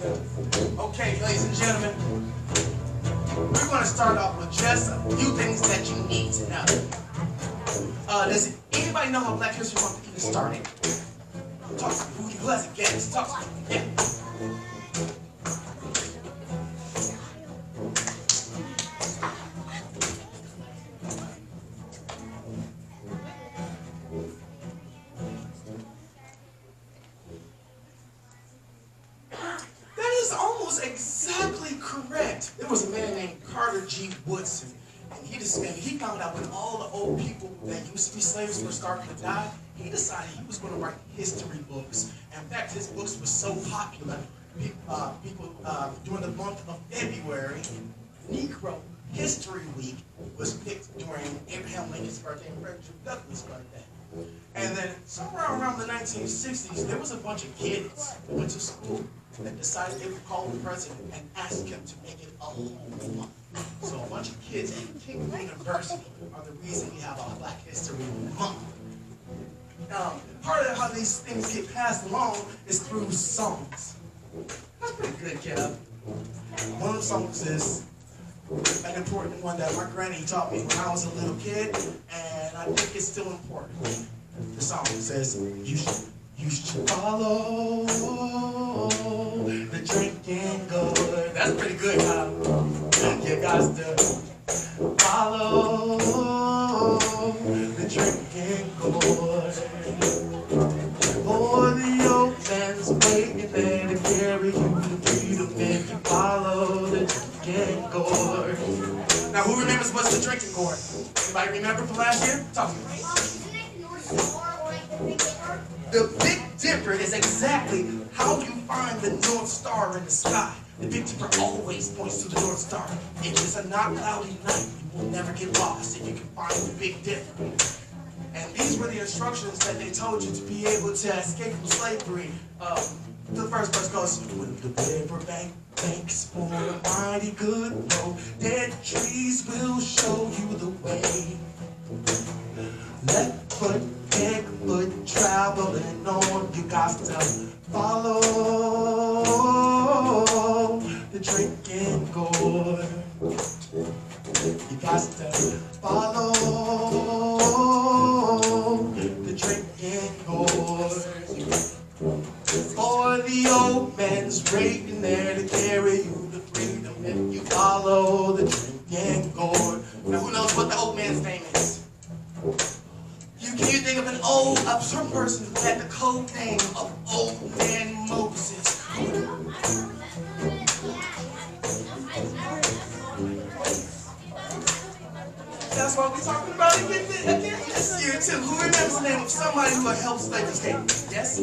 Okay, ladies and gentlemen, we're going to start off with just a few things that you need to know. Does anybody know how Black History Month even started? Talk to me. Who hasn't get it? Talk to me. Yeah. Exactly correct. There was a man named Carter G. Woodson, and he found out when all the old people that used to be slaves were starting to die, he decided he was going to write history books. And in fact, his books were so popular, people during the month of February, Negro History Week was picked during Abraham Lincoln's birthday and Frederick Douglass' birthday. And then somewhere around the 1960s, there was a bunch of kids that went to school that decided they would call the president and ask him to make it a whole month. So a bunch of kids at King University are the reason we have our Black History Month. Part of how these things get passed along is through songs. That's pretty good, Kev. One of the songs is an important one that my granny taught me when I was a little kid, and I think it's still important. The song says, you should follow the drinking good. That's pretty good, huh? You got to follow the drinking good. For the old man's waiting there to carry you to freedom if you follow the drinking gourd. Now, who remembers what's the drinking gourd? Anybody remember from last year? Talk to me. The Big Dipper is exactly how you find the North Star in the sky. The Big Dipper always points to the North Star. If it's a not cloudy night, you will never get lost if you can find the Big Dipper. And these were the instructions that they told you to be able to escape from slavery. The first verse goes, when the riverbank banks for a mighty good road, dead trees will show you the way. Left foot, back foot, traveling on, you got to follow the drinking gourd. You got to follow the drinking gourd. For the old man's waiting there to carry you to freedom if you follow the drinking gourd. Now who knows what the old man's name is? Can you think of some person who had the code name of Old Man Moses? That's what we're talking about again this year too. Who remembers the name of somebody who helped slaves escape? Yes?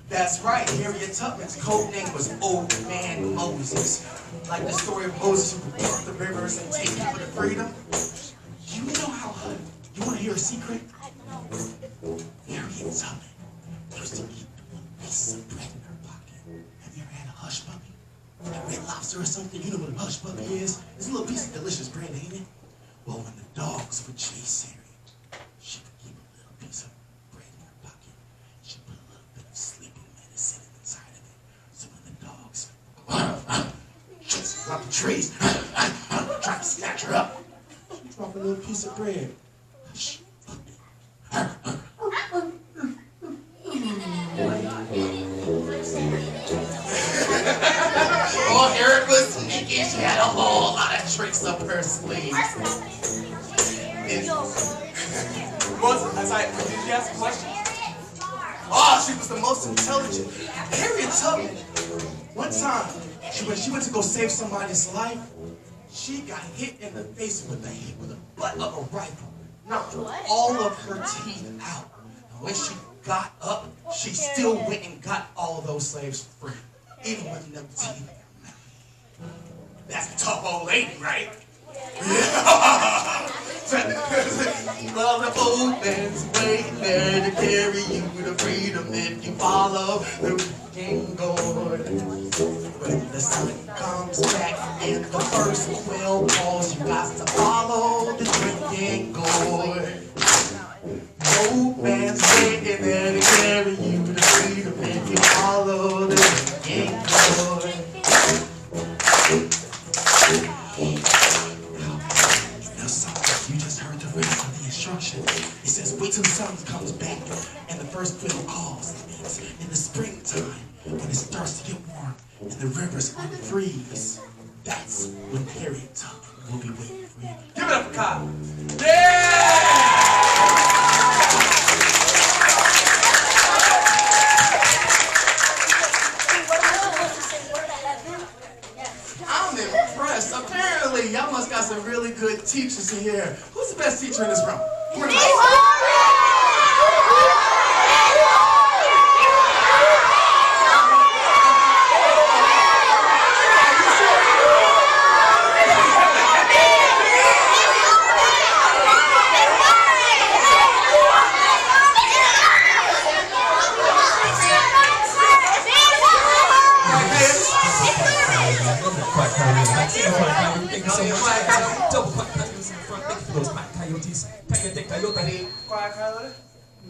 That's right. Harriet Tubman's code name was Old Man Moses. Like the story of Moses who would part the rivers and take people to freedom. You know how you want to hear a secret? Harriet Tubman used to keep one piece of bread in her pocket. Have you ever had a hush puppy? A Red Lobster or something? You know what a hush puppy is? It's a little piece of delicious bread, ain't it? Well, when the dogs would chase Harriet, she would keep a little piece of bread in her pocket. She put a little bit of sleeping medicine inside of it. So when the dogs chase her up the trees, trying to snatch her up, she dropped a little piece of bread. Hush. Oh, Eric was sneaky. She had a whole lot of tricks up her sleeves. Did you ask a question? Oh, she was the most intelligent. Harriet Tubman, one time, when she went to go save somebody's life, she got hit in the face with the butt of a rifle. Knocked all of her teeth out. And when she got up, she still went and got all of those slaves free, even with no teeth in her mouth. That's a tough old lady, right? Yeah. Well, the old man's waiting there to carry you to freedom if you follow the drinking gourd. When the sun comes back and the first bell calls, you got to follow the drinking gourd. Old man's waiting there to carry you to freedom if you follow the drinking gourd. Now, son, you just heard the rest of the instruction. It says, wait till the sun comes back and the first fiddle calls. It means in the springtime, when it starts to get warm and the rivers unfreeze, that's when Harriet Tubman will be waiting for you. Give it up for Kyle. Yeah! I'm impressed. Apparently, y'all must got some really good teachers in here. Who's the best teacher in this room?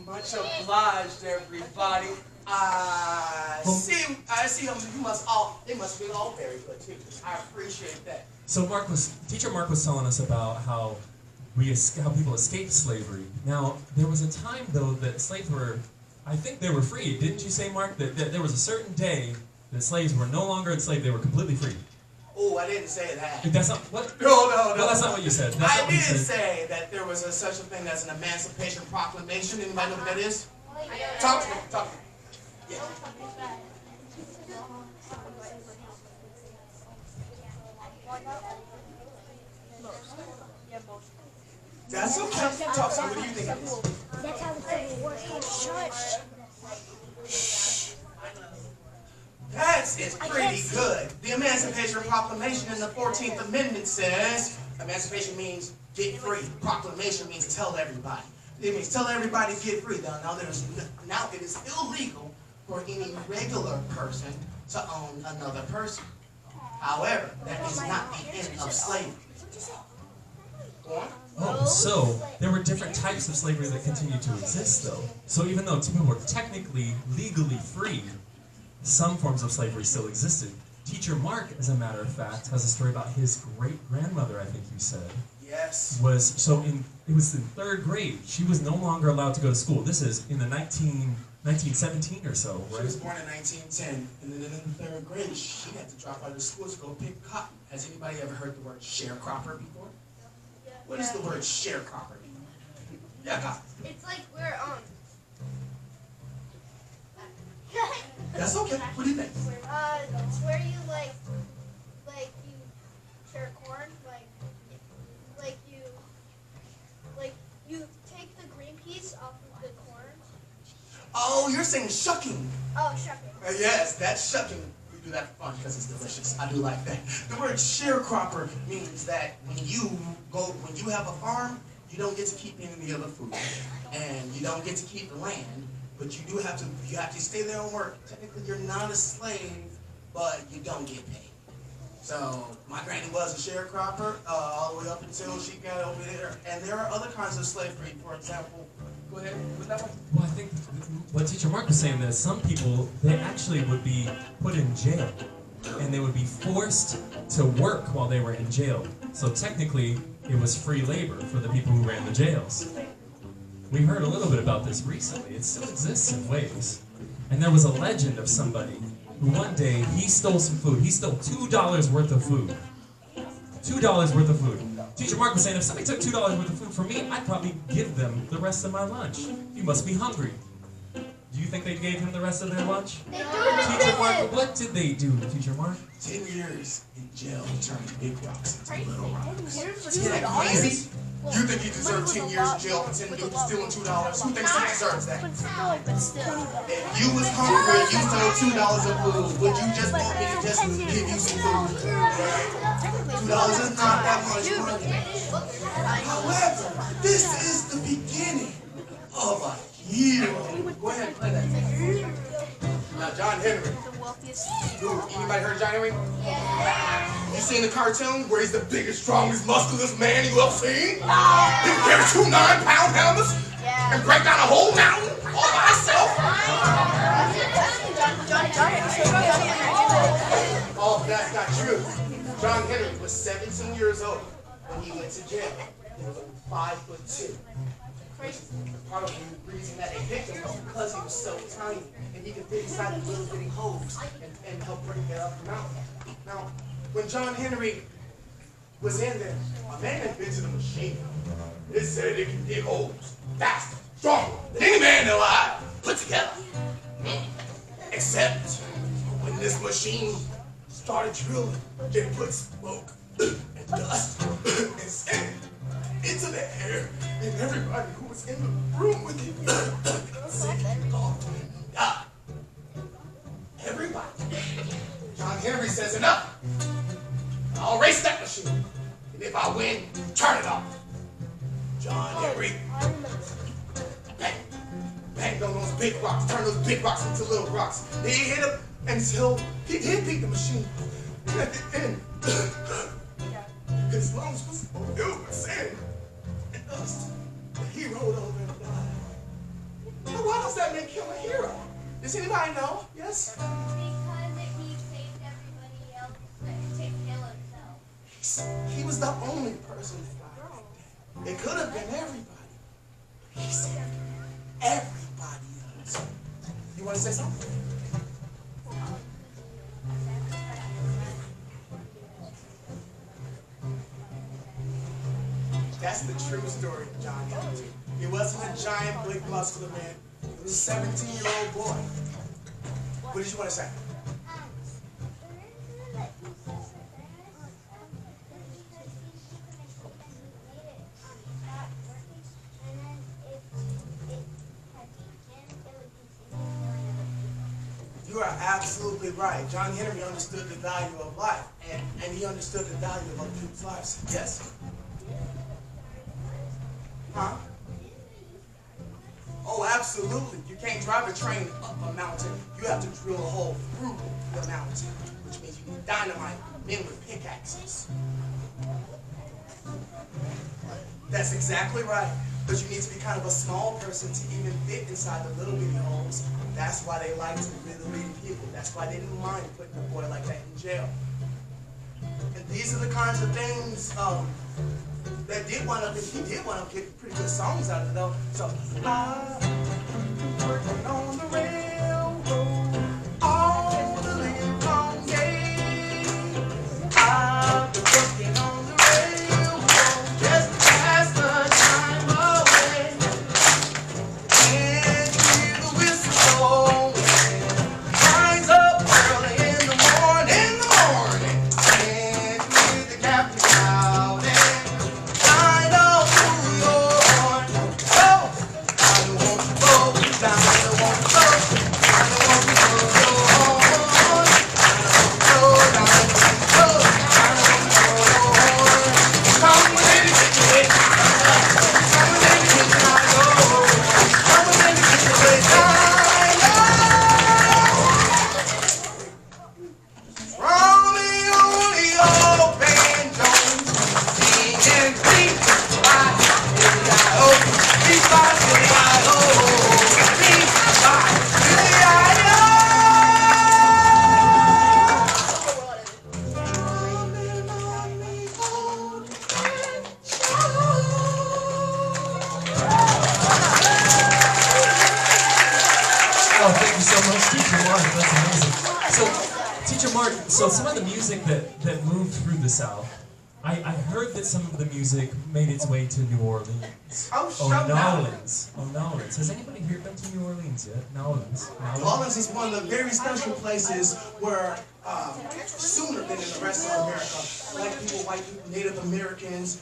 Much obliged, everybody. I see them. They must be all very good teachers. I appreciate that. So Teacher Mark was telling us about how people escaped slavery. Now, there was a time though that slaves were, I think they were free. Didn't you say, Mark, that there was a certain day that slaves were no longer enslaved, they were completely free? Oh, I didn't say that. That's not what? No. No, that's not what you said. I did say that there was such a thing as an Emancipation Proclamation. Anybody know what that is? Talk to me. Yeah. That's okay. Talk to me. What do you think it is? That's how the Civil War started. That is pretty good. The Emancipation Proclamation in the 14th Amendment says, emancipation means get free. Proclamation means tell everybody. It means tell everybody get free. Now it is illegal for any regular person to own another person. However, that is not the end of slavery. Go on. Oh, so there were different types of slavery that continued to exist, though. So even though people were technically legally free, some forms of slavery still existed. Teacher Mark, as a matter of fact, has a story about his great-grandmother, I think you said. Yes. It was in 3rd grade. She was no longer allowed to go to school. This is in the 1917 or so, right? She was born in 1910, and then in the 3rd grade, she had to drop out of school to go pick cotton. Has anybody ever heard the word sharecropper before? What is the word sharecropper mean? Yeah, cotton. It's like we're That's okay. What do you think? It's where you like you share corn, you take the green piece off of the corn. Oh, you're saying shucking. Oh, shucking. Yes, that's shucking. We do that for fun because it's delicious. I do like that. The word sharecropper means that when you have a farm, you don't get to keep any of the food, and you don't get to keep the land. But you have to stay there and work. Technically, you're not a slave, but you don't get paid. So my granny was a sharecropper all the way up until she got over there. And there are other kinds of slavery. For example, go ahead with that one. Well, I think what Teacher Mark was saying is some people, they actually would be put in jail, and they would be forced to work while they were in jail. So technically, it was free labor for the people who ran the jails. We heard a little bit about this recently. It still exists in ways. And there was a legend of somebody who one day, he stole some food. He stole $2 worth of food. $2 worth of food. Teacher Mark was saying, if somebody took $2 worth of food from me, I'd probably give them the rest of my lunch. You must be hungry. Do you think they gave him the rest of their lunch? Teacher Mark, what did they do, Teacher Mark? 10 years in jail to turn big rocks into little rocks. Isn't that crazy? You think you deserve 10 years in jail for stealing $2? Who thinks he deserves that? If you was hungry and you stole $2 of food, would you just want me to just give you some food? $2 is not that much money. However, this is the beginning of a hero. Go ahead and play that. Now, John Henry. Anybody heard of John Henry? Yeah. You seen the cartoon where he's the biggest, strongest, muscularest man you ever seen? He can carry 2 9-pound hammers and break down a whole mountain all by himself. Oh, that's not true. John Henry was 17 years old when he went to jail. He was only 5'2". Part of the reason that they picked him was because he was so tiny and he could fit inside the little bitty holes and help break that up the mountain. Now, when John Henry was in there, a man invented a machine. It said it can dig holes faster, stronger than any man alive put together. Except when this machine started drilling, it put smoke and dust and sand into the air, and everybody who was in the room with him sick and coughed and died. Everybody. John Henry says enough. I'll race that machine, and if I win, turn it off. John Henry banged on those big rocks, turned those big rocks into little rocks. He hit them until he did beat the machine. And at the end, his lungs was filled with sand and dust. He rolled over and died. Now, why does that make him a hero? Does anybody know? Yes? Because he saved everybody else to kill himself. He was the only person that died like that. It could have been everybody. He saved everybody else. You want to say something? That's the true story of John Henry. He wasn't a giant, big, muscular man. He was a 17-year-old boy. What did you want to say? You are absolutely right. John Henry understood the value of life, and he understood the value of other people's lives. Yes? Huh? Oh, absolutely. You can't drive a train up a mountain. You have to drill a hole through the mountain, which means you need dynamite, men with pickaxes. That's exactly right. But you need to be kind of a small person to even fit inside the little bitty holes. That's why they like to really beat people. That's why they didn't mind putting a boy like that in jail. And these are the kinds of things that he did wind up getting pretty good songs out of it though. So I'm working on the railroad all the live long day. I've been working on the railroad just to pass the time away. Can't hear the whistle blowing. Winds up early in the morning. Can't hear the captain shouting. So some of the music that moved through the South, I heard that some of the music made its way to New Orleans. Nolans. Has anybody here been to New Orleans yet? Nolans. New Orleans is one of the very special places where, sooner than in the rest of America, black people, white people, Native Americans,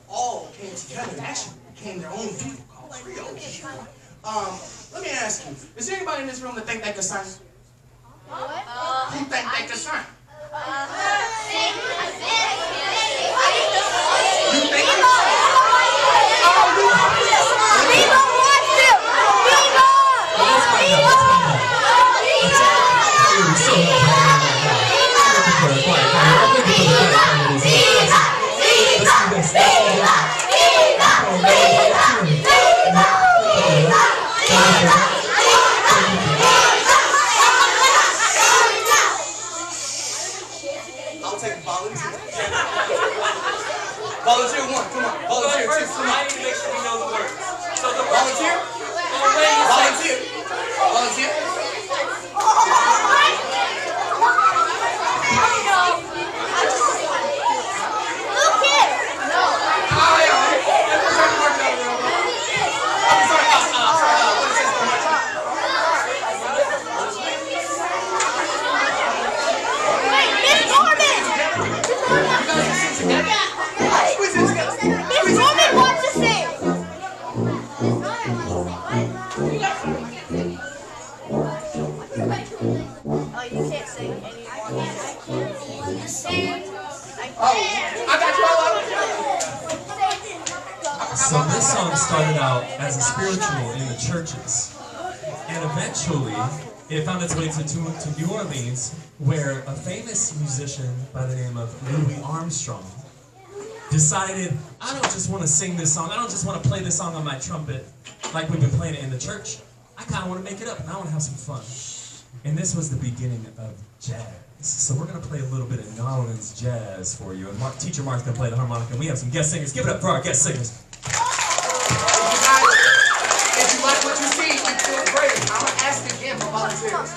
all came together and actually became their own people called Creole people. Let me ask you, is there anybody in this room that think they can sing? What? Who think they can sing? You think you take a volunteer. Volunteer one, come on. Volunteer two, come on. I need to make sure we know the words. So the Volunteer? Volunteer. Volunteer. So this song started out as a spiritual in the churches, and eventually it found its way to New Orleans, where a famous musician by the name of Louis Armstrong decided, I don't just want to sing this song, I don't just want to play this song on my trumpet like we've been playing it in the church. I kind of want to make it up and I want to have some fun. And this was the beginning of jazz. So we're going to play a little bit of New Orleans jazz for you. And Teacher Mark's going to play the harmonica. And we have some guest singers. Give it up for our guest singers. If you like what you see, you feel great. I'm going to ask again for volunteers.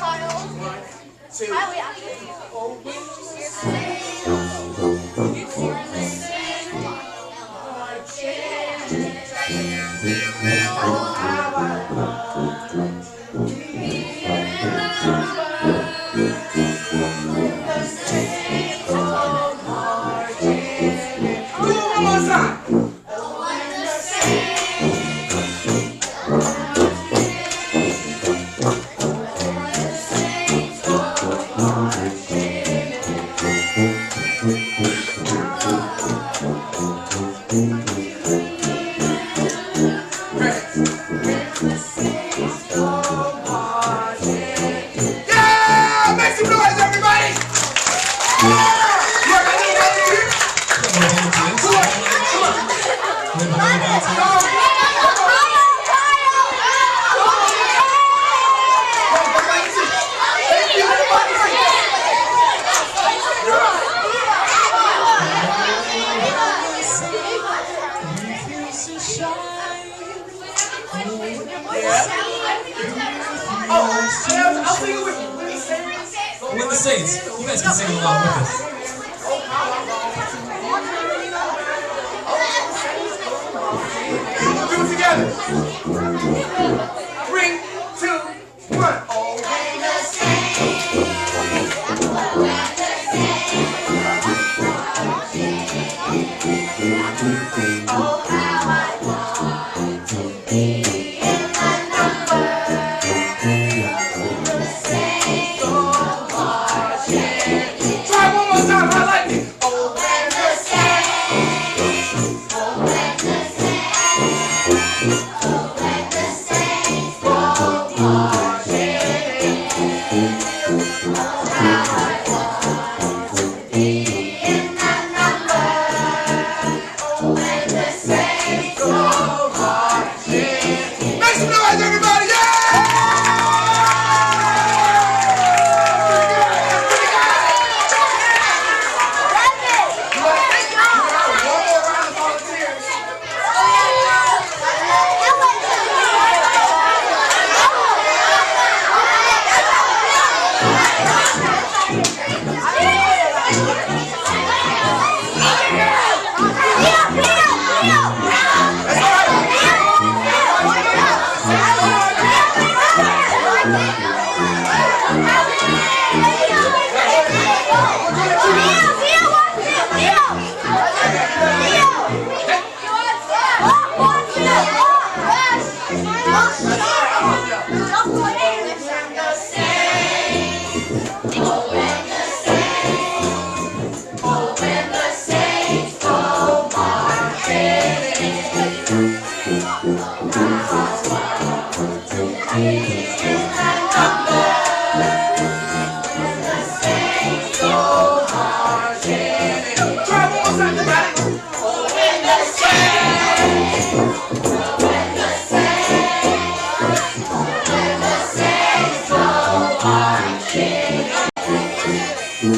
3, 2, 1. One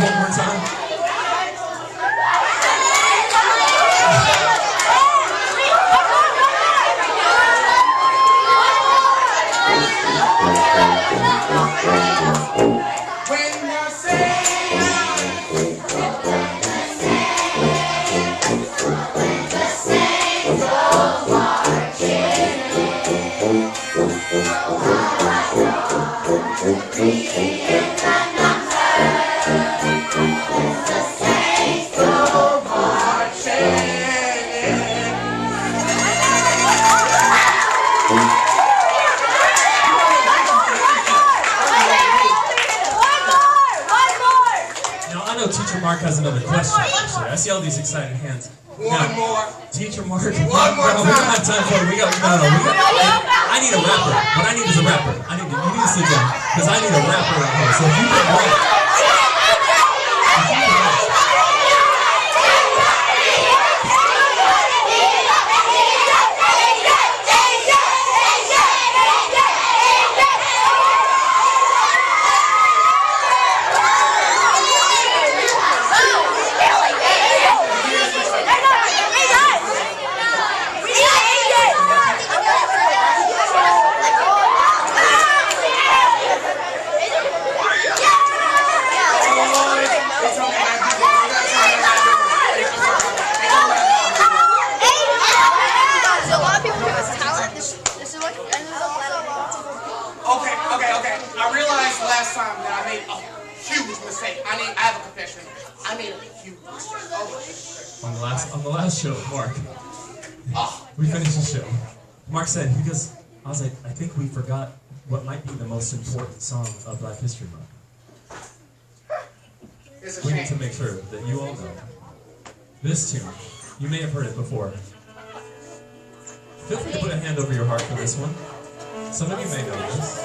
more time. Teacher Mark has another question, actually. I see all these excited hands. One more. Teacher Mark. One more time. We don't have time for it. I need a rapper. What I need is a rapper. You need to sit down, because I need a rapper right here. So if you can rap. Okay. I realized last time that I made a huge mistake. I have a confession. I made a huge mistake. On the last show, Mark, we finished the show. Mark said, I was like, I think we forgot what might be the most important song of Black History Month. We need to make sure that you all know this tune. You may have heard it before. Feel free to put a hand over your heart for this one. Some of you may know this.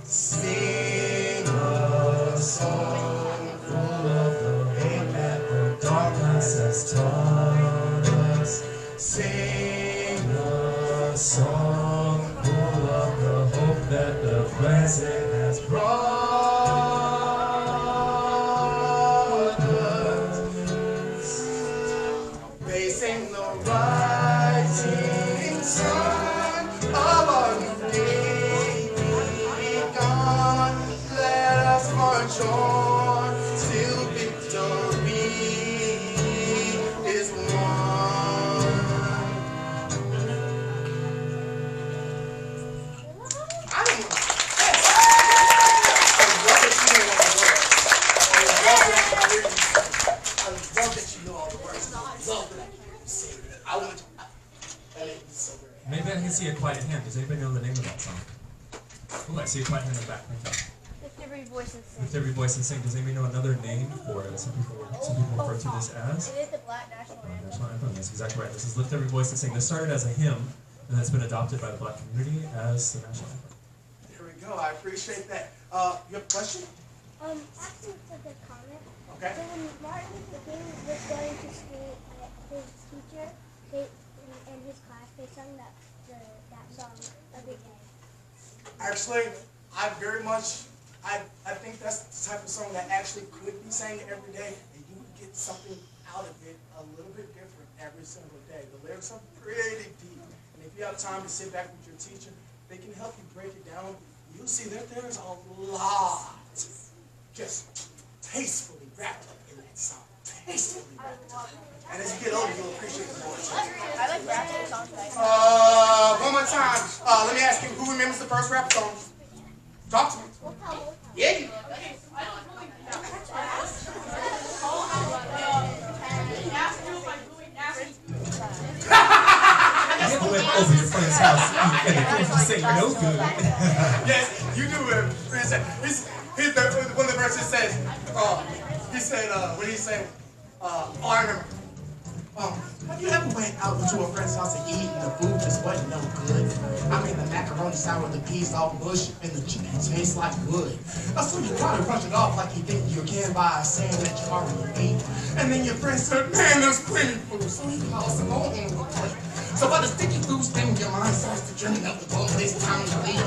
Sing a song full of the hate that the darkness has taught us. Sing a song full of the hope that the present has brought us. Facing the rising sun of our new day. March on till victory is won. I love that you know all the words. I love that you sing it. I want to. That makes me so great. Maybe I can see a quiet hand. Does anybody know the name of that song? Oh, I see a quiet hand in the back. Thank you. Lift every voice and sing. Lift every voice and sing. Does anybody know another name for it? Some people refer to this as? It is the Black National Anthem. National Anthem. That's exactly right. This is Lift Every Voice and Sing. This started as a hymn and that's been adopted by the Black community as the national anthem. There we go. I appreciate that. You have a question? Asking for the comment. Okay. So when Martin Luther King was going to school, his teacher, in his class, they sung that song every day. Actually, I think that's the type of song that actually could be sang every day, and you would get something out of it a little bit different every single day. The lyrics are pretty deep, and if you have time to sit back with your teacher, they can help you break it down. You'll see that there is a lot just tastefully wrapped up in that song. Tastefully wrapped up. And as you get older, you'll appreciate it more. I like rap songs. One more time. Let me ask you, who remembers the first rap song? Talk to me. Yeah. You ever went over your friend's house and the kids just say no good? Yes, you do it. One of the verses says, I remember. Have you ever went out to a friend's house and eat and the food just wasn't no good? I mean, the macaroni sour, the peas all mush, and the chicken tastes like wood. So you probably brush it off like you think you can by saying that you already ate. And then your friend said, man, there's plenty of food. So he calls some more on the plate. So while the sticky food's in your mind starts to dreaming of the bone, it's time to leave.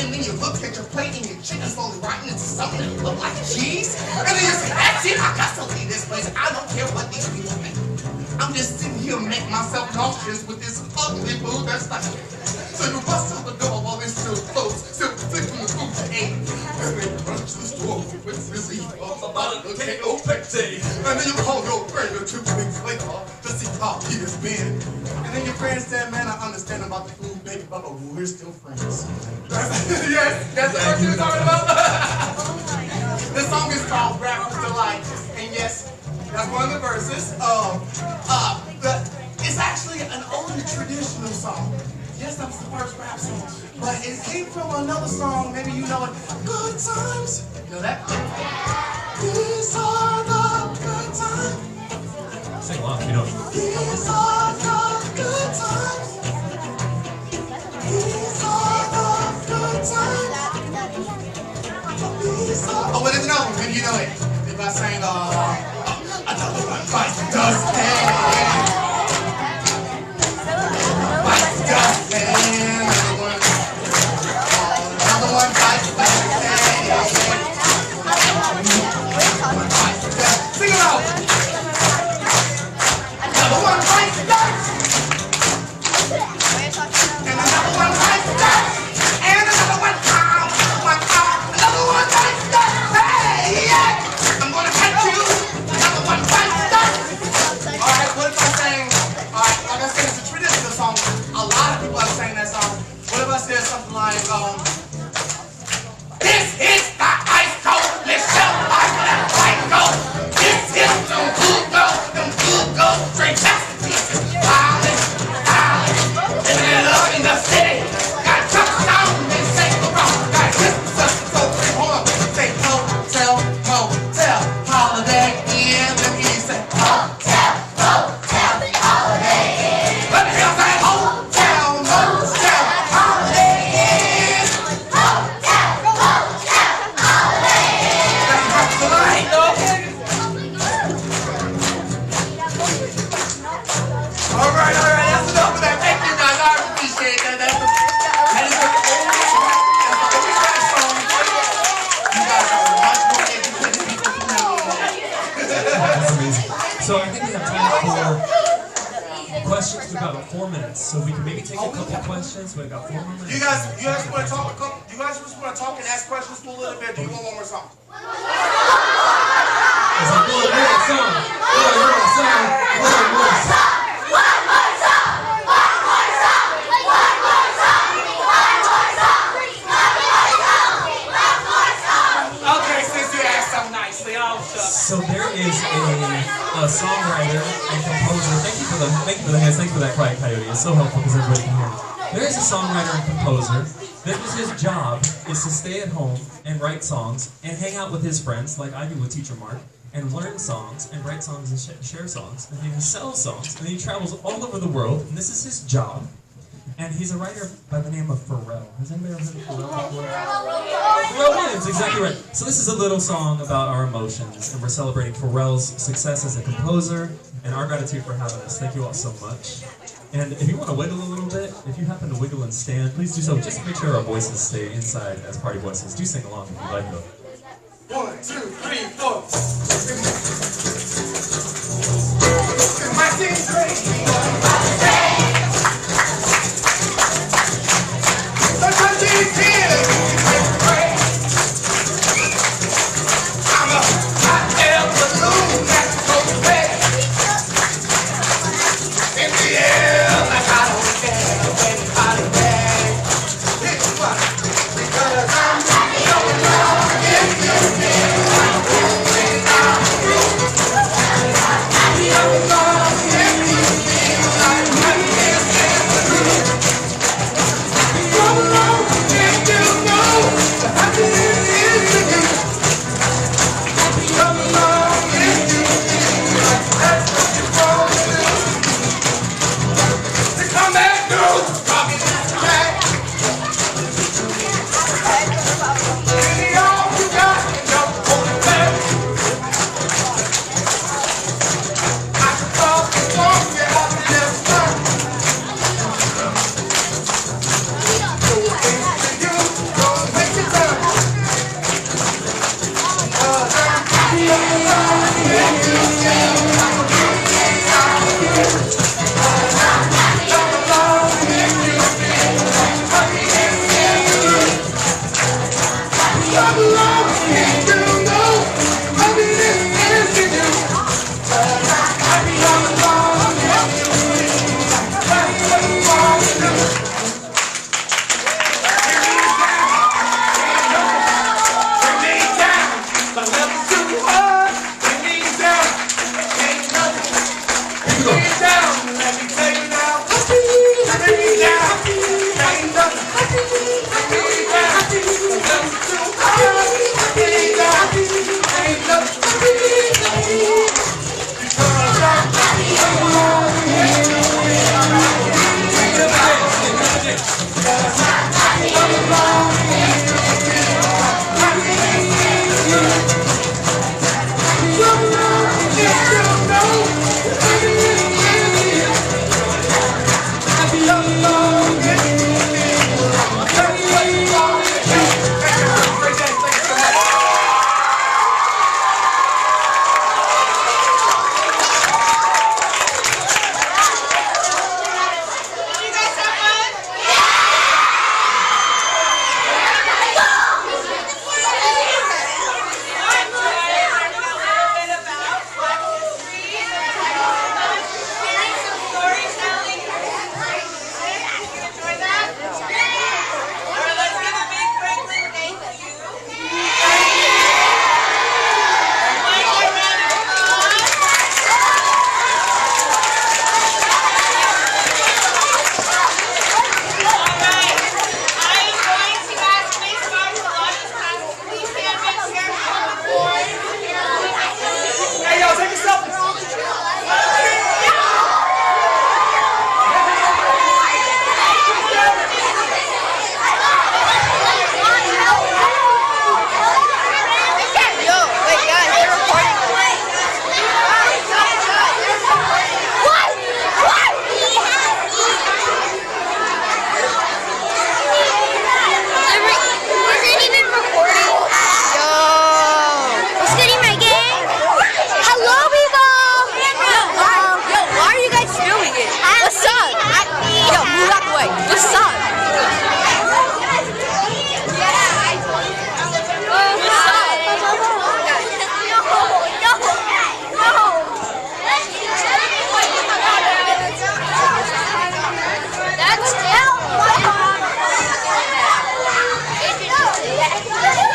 And then you look at your plate and your chicken's slowly rotting into something that look like cheese. And then you say, that's it, I got to leave this place. I don't care what these people think. I'm just sitting here making myself nauseous with this ugly food that's like. So you bust out the door while it's still closed, still flicking the food you ate. And then you rush to the store with relief about a potato pectate. And then you call your friend 2 weeks later to see how he has been. And then your friend said, man, I understand about the food, baby, but we're still friends. Yes, that's the person you're talking about. This song is called Rapper's Delight. And yes, that's one of the verses. It's actually an old traditional song. Yes, that was the first rap song. But it came from another song, maybe you know it. Good times. You know that? These are the good times. Sing along if you don't. These are the good times. These are the good times. Oh, what is it? No, maybe you know it. If I sang, another one bites the dust, bites the dust, another one bites the dust, sing it out. Another one bites the dust, and another one bites the dust, and another one, another one bites the dust. Hey, yeah, I'm gonna catch you. Another one bites the dust. All right, what if I sang? All right, like I said, it's a traditional song. A lot of people have sang that song. What if I said something like, this is the ice cold, let's show like that white gold. This is them good gold, straight masterpieces. Violent, living it up in the city. Got trucks down and say the wrong. Got Christmas, so hold up, say hotel, motel, holiday inn. Let me say hotel, motel, holiday inn. Let me hear say hotel, motel, holiday inn. Hotel, motel, holiday inn. That's the line, though. All right, that's enough of that. Thank you guys, I appreciate that. That is the oldest rap song. You guys are much more educated people than me. That's amazing. So I think we have time for questions. We've got about 4 minutes, so we can maybe take a couple questions. We've got 4 more minutes. You guys want to talk? You guys just want to talk and ask questions for a little bit? Do you want one more song? It's like, one more song. One more song. One more song. Okay, since you asked so nicely, I'll shut. So there is a songwriter and composer. Thank you for the hands. Thank you for that quiet coyote. It's so helpful because everybody can hear. There is a songwriter and composer. That was his job is to stay at home and write songs and hang out with his friends, like I do with Teacher Mark, and learn songs and write songs and share songs. And then he sells songs and he travels all over the world. And this is his job. And he's a writer by the name of Pharrell. Has anybody ever heard of Pharrell before? Pharrell Williams, exactly right. So this is a little song about our emotions, and we're celebrating Pharrell's success as a composer and our gratitude for having us. Thank you all so much. And if you want to wiggle a little bit, if you happen to wiggle and stand, please do so. Just make sure our voices stay inside as party voices. Do sing along if you'd like though. 1, 2, 3, 4. My team's crazy. The